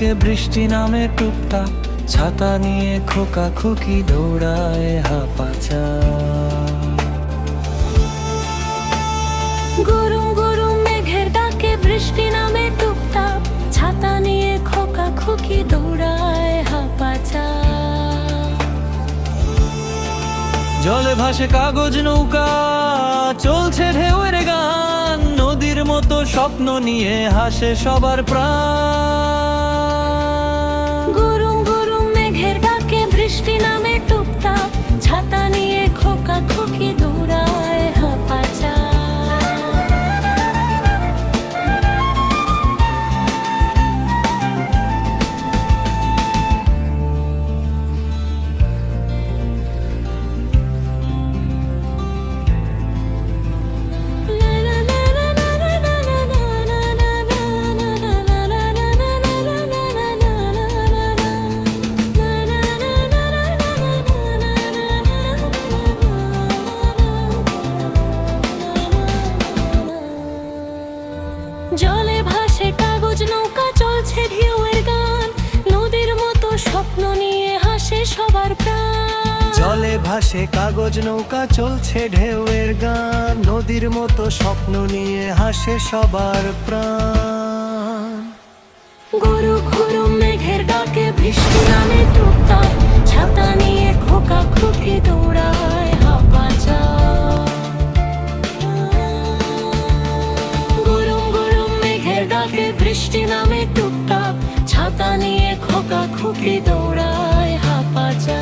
ডাকে বৃষ্টি নামে টুকটাক, ছাতা নিয়ে খোকা খুকি দৌড়ায় হাঁপাচা। গরম গরম মেঘের ডাকে বৃষ্টি নামে টুকটাক, ছাতা নিয়ে খোকা খুকি দৌড়ায় হাঁপাচা। জলে ভাসে কাগজ নৌকা, চলছে ঢেউয়ের গান, নদীর মতো স্বপ্ন নিয়ে হাসে সবার প্রাণ। গরম গরম মেঘের ডাকে বৃষ্টি নামে টুকটাক, ছাতা নিয়ে খোকা খুকি দৌড়ায় হাঁপাচা। জলে ভাসে কাগজ নৌকা, চলছে ঢেউয়ের গান, নদীর মতো স্বপ্ন নিয়ে হাসে সবার প্রাণ। জলে ভাসে কাগজ নৌকা, চলছে ঢেউয়ের গান, নদীর মতো স্বপ্ন নিয়ে হাসে সবার প্রাণ। গরু গরম মেঘের ডাকে বৃষ্টি নামে টুকটাক, ছাতা নিয়ে খোকা খুকি দৌড়ায় হাঁপাচা। গরম গরম মেঘের ডাকে বৃষ্টি নামে টুকটাক, ছাতা নিয়ে খোকা খুকি দৌড়ায় হাঁপাচা।